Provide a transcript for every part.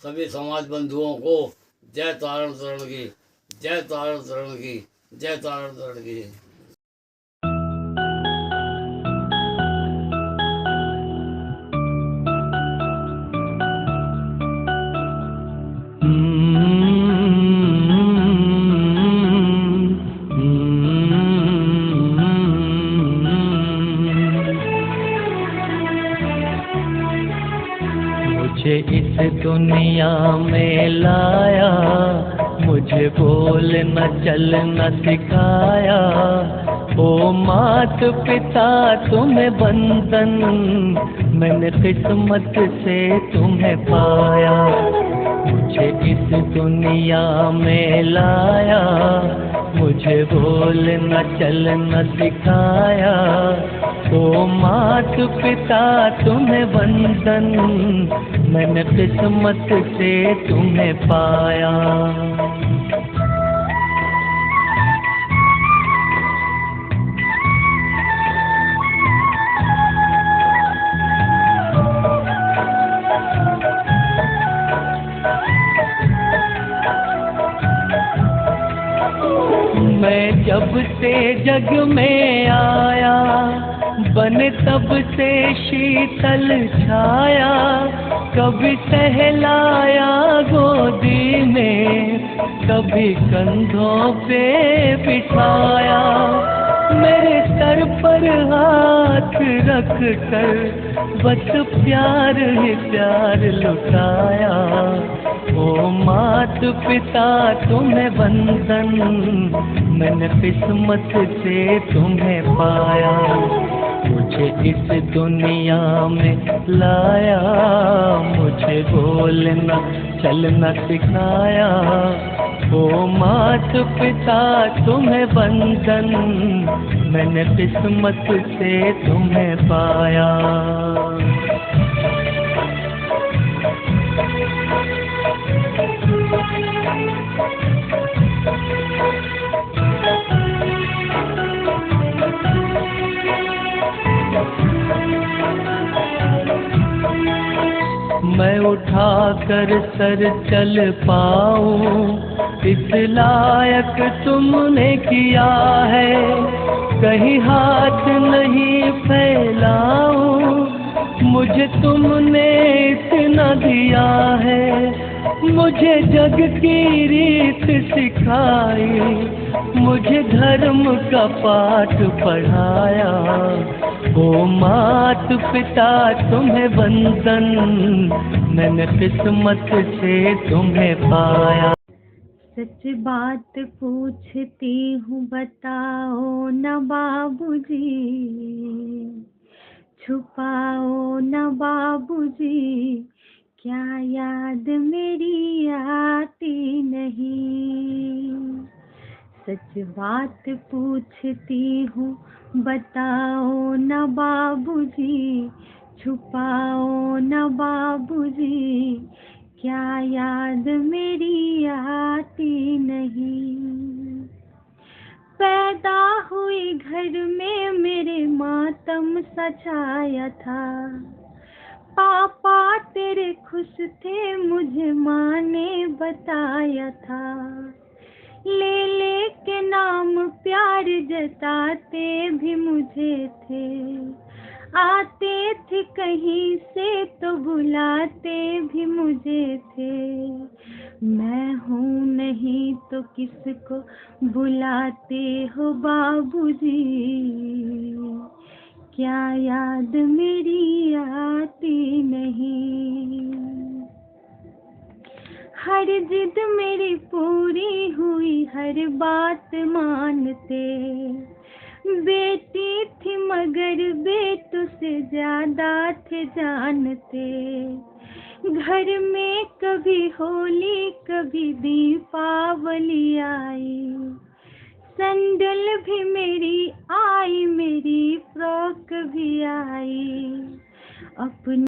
सभी समाज बंधुओं को जय तारण तरण की, जय तारण तरण की, जय तारण तरण की। मुझे इस दुनिया में लाया, मुझे बोलना चलना सिखाया। ओ मात पिता तुम्हें बंधन, मैंने किस्मत से तुम्हें पाया। मुझे इस दुनिया में लाया, मुझे बोलना चलना सिखाया। ओ मात पिता तुम्हें बंधन, मैंने किस्मत से तुम्हें पाया। मैं जब से जग में आया, बने तब से शीतल छाया। कभी सहलाया गोदी में, कभी कंधों पे बिठाया। मेरे सर पर हाथ रख कर बस प्यार ही प्यार लुटाया। ओ मात पिता तुम्हें बंधन, मैंने किस्मत से तुम्हें पाया। मुझे इस दुनिया में लाया, मुझे बोलना चलना सिखाया। ओ मात पिता तुम्हें बंधन, मैंने किस्मत से तुम्हें पाया। मैं उठाकर सर चल पाऊं, इस लायक तुमने किया है। कहीं हाथ नहीं फैलाऊं, मुझे तुमने इतना दिया है। मुझे जग की रीत सिखाई, मुझे धर्म का पाठ पढ़ाया। ओ मात पिता तुम्हें बंधन, मैंने किस्मत से तुम्हें पाया। सच बात पूछती हूँ बताओ न बाबूजी, छुपाओ न बाबूजी, क्या याद मेरी आती नहीं। सच बात पूछती हूँ बताओ न बाबूजी, छुपाओ न बाबूजी, क्या याद मेरी आती नहीं। पैदा हुई घर में मेरे मातम सजाया था। पापा तेरे खुश थे मुझे माँ ने बताया था। ले के नाम प्यार जताते भी मुझे थे। आते थे कहीं से तो बुलाते भी मुझे थे। मैं हूँ नहीं तो किसको बुलाते हो बाबूजी, क्या याद मेरी आती नहीं। हर जिद मेरी पूरी हुई, हर बात मानते। बेटी थी मगर बेटों से ज्यादा थे जानते। घर में कभी होली कभी दीपावली आई। सैंडल भी मेरी आई, मेरी फ्रॉक भी आई। अपनी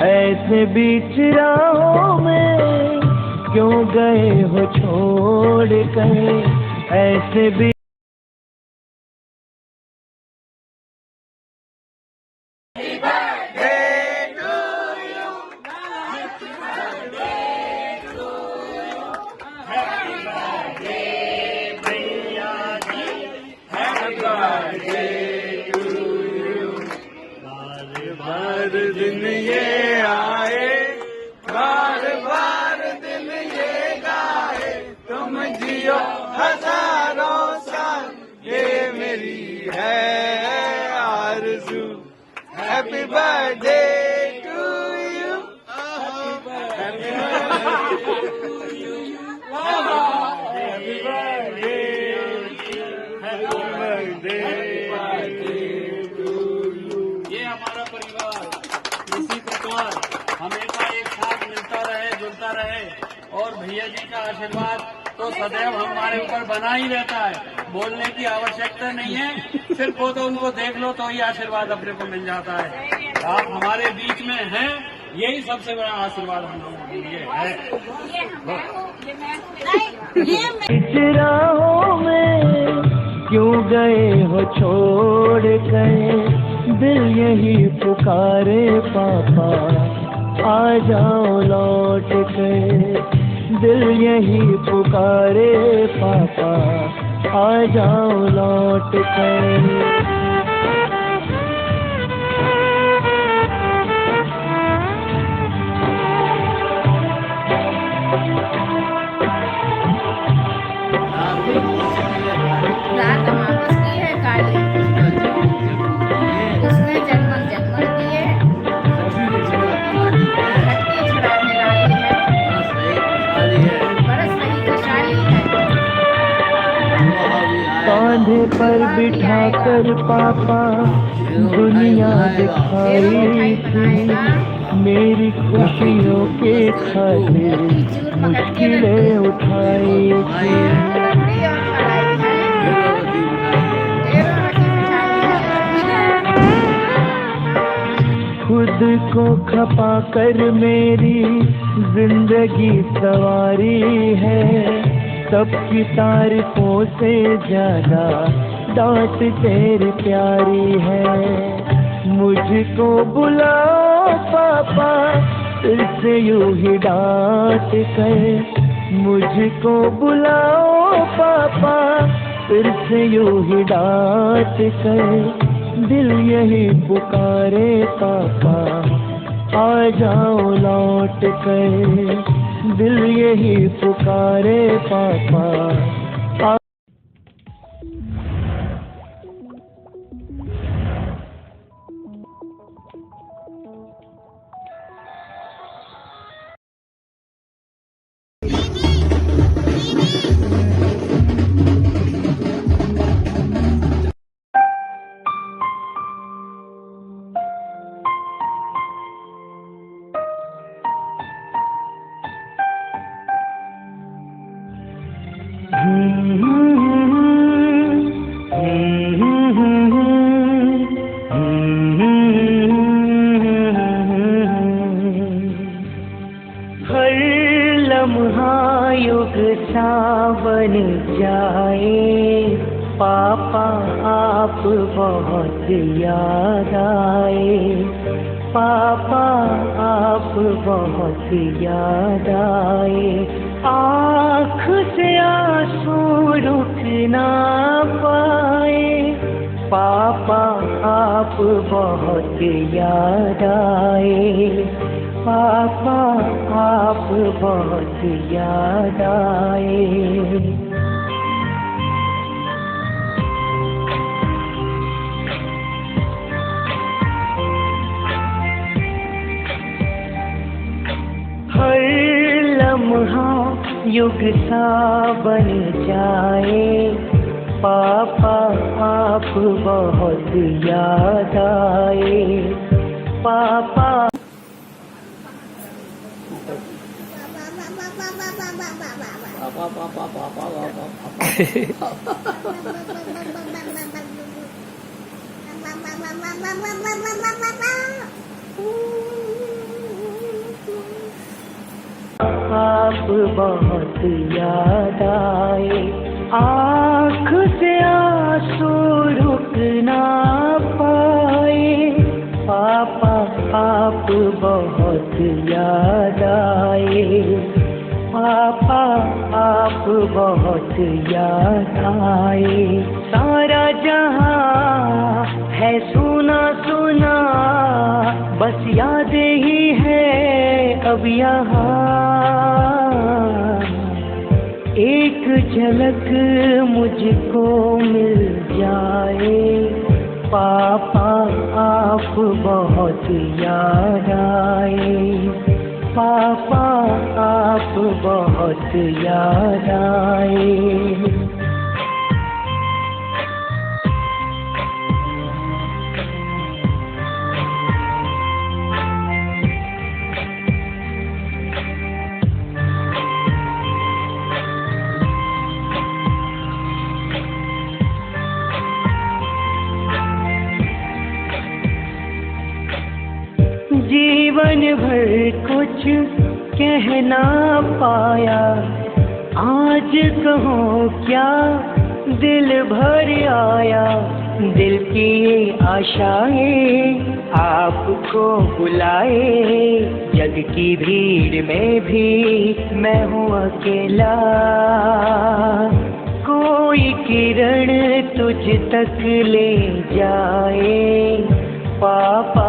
ऐसे बीच राहों में क्यों गए हो छोड़ कर, ऐसे भी बार दिन ये आए, बार बार दिन ये गाए, तुम जियो हजारों साल, ये मेरी है आरज़ू। Happy birthday to you, happy birthday, ये हमारा परिवार इसी प्रकार हमेशा एक साथ मिलता रहे, जुलता रहे, और भैया जी का आशीर्वाद तो सदैव हमारे ऊपर बना ही रहता है। बोलने की आवश्यकता नहीं है, सिर्फ वो तो उनको देख लो तो ही आशीर्वाद अपने को मिल जाता है। आप हमारे बीच में हैं, यही सबसे बड़ा आशीर्वाद हम लोगों के लिए है। राहों में क्यों गए हो छोड़ कर, दिल यही पुकारे पापा आ जाओ लौट कर, दिल यही पुकारे पापा आ जाओ लौट कर। रात अमावस की है काली, उसने जगमग जगमग दिए, खट्टी छुड़ाने आई है, बरस रही खुशहाली है। कांधे पर बिठा कर पापा दुनिया दिखाई थी, मेरी खुशियों के खातिर मुश्किलें उठाई थी। खुद को खपा कर मेरी जिंदगी सवारी है, सबकी तारीफों से ज्यादा डांट तेरी प्यारी है। मुझको बुलाओ पापा फिर से यूं ही डांट कर, मुझको बुलाओ पापा फिर से यूं ही डांट कर, दिल यही पुकारे पापा आ जाओ लौट कर, दिल यही पुकारे पापा। हर लम्हा युग सा बन जाए, पापा आप बहुत याद आए, पापा आप बहुत याद आए। आँख से आंसू रुक ना पाए, पापा आप बहुत याद आए, पापा आप बहुत याद आए। हर लम्हा युग सा बन जाए, पापा आप बहुत याद आए, पापा। आप बहुत याद आए, आँख से आंसू रुक ना पाए। पापा आप बहुत याद आए, पापा आप बहुत याद आए। सारा जहां है सुना सुना, बस याद ही है अब यहाँ। एक झलक मुझको मिल जाए, पापा आप बहुत याद आए, पापा आप बहुत याद आए। जीवन भर कुछ कह ना पाया, आज कहूँ क्या दिल भर आया। दिल की ये आशाएं आपको बुलाए, जग की भीड़ में भी मैं हूँ अकेला। कोई किरण तुझ तक ले जाए, पापा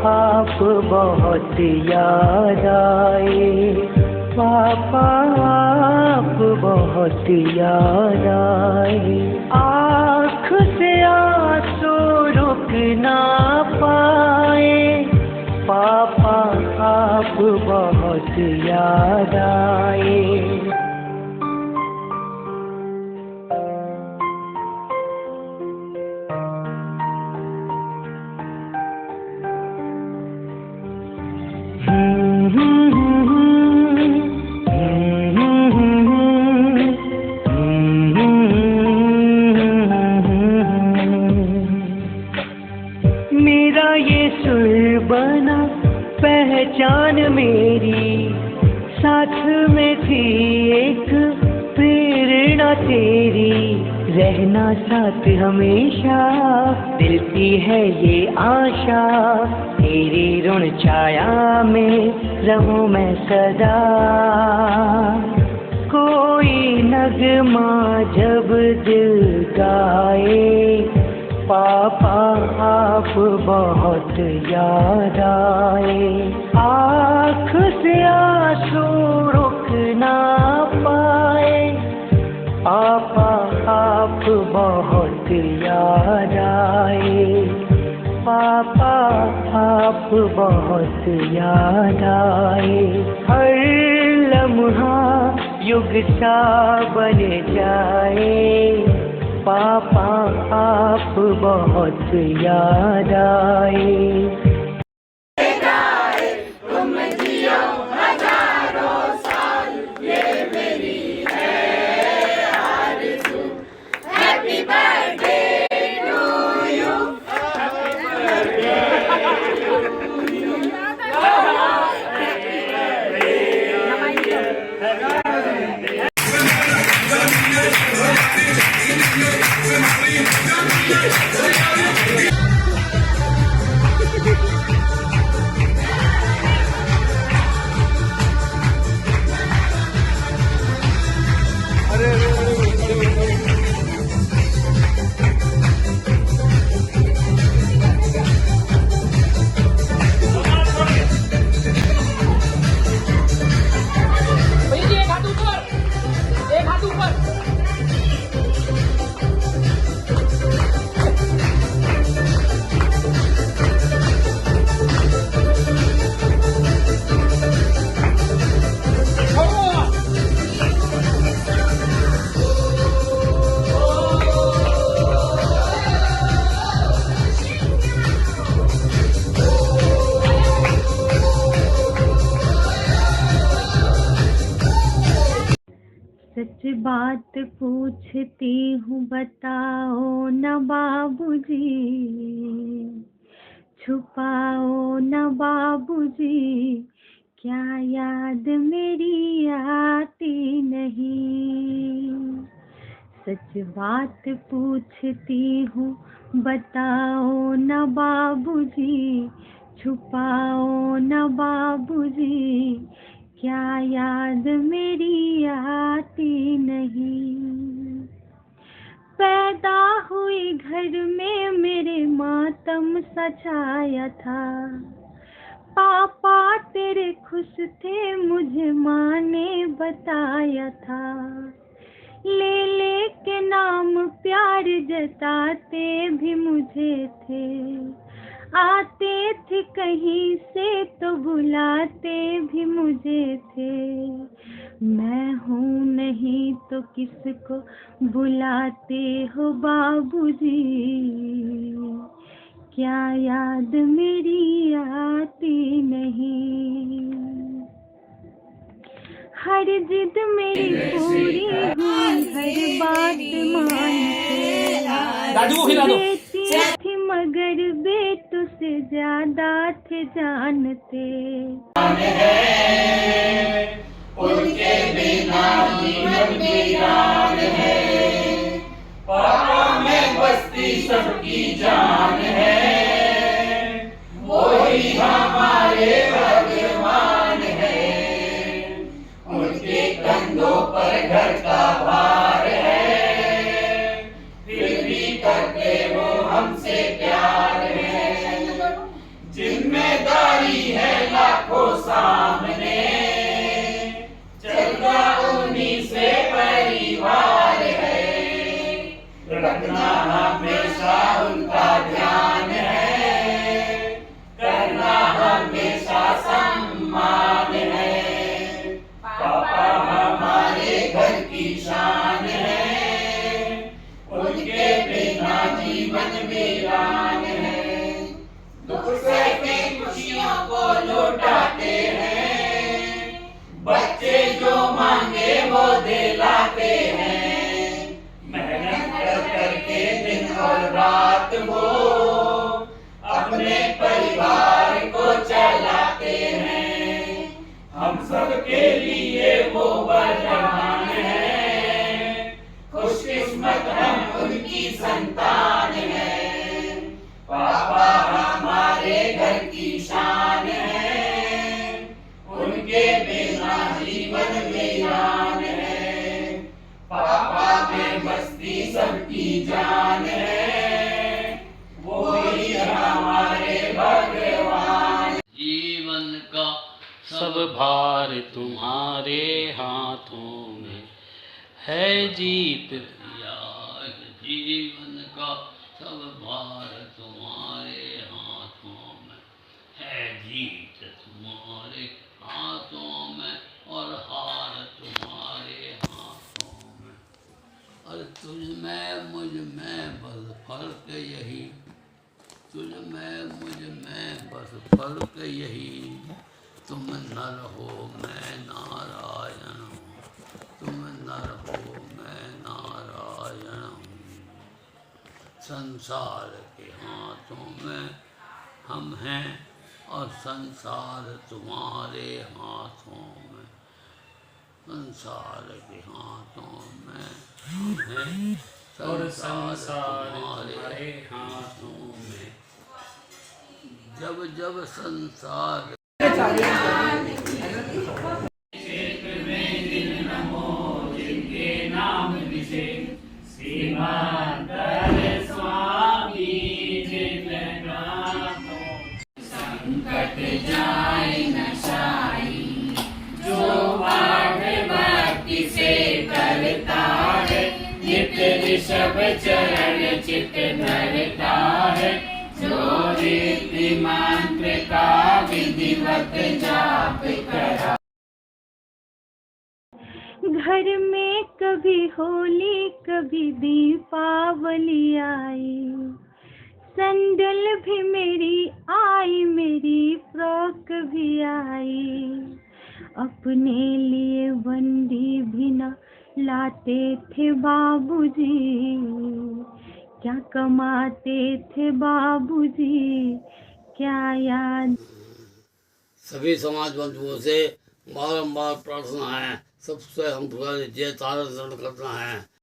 आप बहुत याद आए, पापा आप बहुत याद आए। आँख से आंसू रुक ना पाए, पापा आप बहुत याद आए। मेरा ये सुर बना पहचान मेरी, साथ में थी एक प्रेरणा तेरी। रहना साथ हमेशा दिल की है ये आशा, तेरी ऋण छाया में रहूं मैं सदा। कोई नगमा जब दिल गाए, पापा आप बहुत याद आए। आँख से आंसू रुक ना पाए, पापा आप बहुत याद आए, पापा आप बहुत याद आए। हर लम्हा युग सा बन जाए, पापा आप बहुत याद आए। सच बात पूछती हूँ बताओ न बाबूजी, छुपाओ न बाबूजी, क्या याद मेरी आती नहीं। सच बात पूछती हूँ बताओ न बाबूजी, छुपाओ न बाबूजी, क्या याद मेरी आती नहीं। पैदा हुई घर में मेरे मातम सा छाया था, पापा तेरे खुश थे मुझे माँ ने बताया था। ले के नाम प्यार जताते भी मुझे थे, आते थे कहीं से तो बुलाते भी मुझे थे। मैं हूँ नहीं तो किसको बुलाते हो बाबूजी, क्या याद मेरी आती नहीं। हर जिद मेरी पूरी हुई, हर बात मानते, बेटी थी मगर बेटों से ज्यादा थे जानते। उनके बिना जीवन वीरान है, पापा में बसती सबकी जान है, वही हमारे भगवान है। उनके कंधों पर घर का भार है, फिर भी करते वो हमसे प्यार है। जिम्मेदारी है लाखों सामने, चलता उन्हीं से परिवार है। रखना हमेशा उनका ध्यान है, करना हमेशा सम्मान है। पापा हमारे घर की शान है, उनके बिना जीवन वीरान है। दुख से भी खुशियों को लौटाते हैं, बच्चे जो मांगे वो दिलाते हैं। मेहनत करके दिन और रात वो अपने परिवार को चलाते हैं। हम सबके लिए वो वरदान है, खुशकिस्मत हम उनकी संतान है। पापा हमारे घर की शान है, उनके बिना जीवन वीरान है। पापा में बसती सबकी जान है, वो ही हमारे भगवान। जीवन का सब भार तुम्हारे हाथों में है जीत। यार जीवन का सब भार तुम्हारे हाथों में है, जीत तुम्हारे हाथों में और हार तुम्हारे हाथों में। और तुझ में मुझ में बस फर्क यही, तुझ में मुझ में बस फर्क यही। तुम नर हो मैं नारायण हूँ, तुम नर हो मैं नारायण हूँ। संसार के हाथों में हम हैं और संसार तुम्हारे हाथों में। संसार के हाथों में हम हैं और संसार तुम्हारे तुम्हारे हाथों में। जब जब संसार संकट जाए न साई, जो पाठ भक्ति से करता है, नित ऋषभ चरण चित धरता है। जो रीति मंत्र का विधिवत जाप करा। घर में कभी होली कभी दीपावली आई, सैंडल भी मेरी आई, मेरी फ्रॉक भी आई। अपने लिए बंदी भी न लाते थे बाबूजी, क्या कमाते थे बाबूजी, क्या याद। सभी समाज बंधुओं से बारंबार प्रार्थना है, सबसे हम जय तारा दर्शन करना है।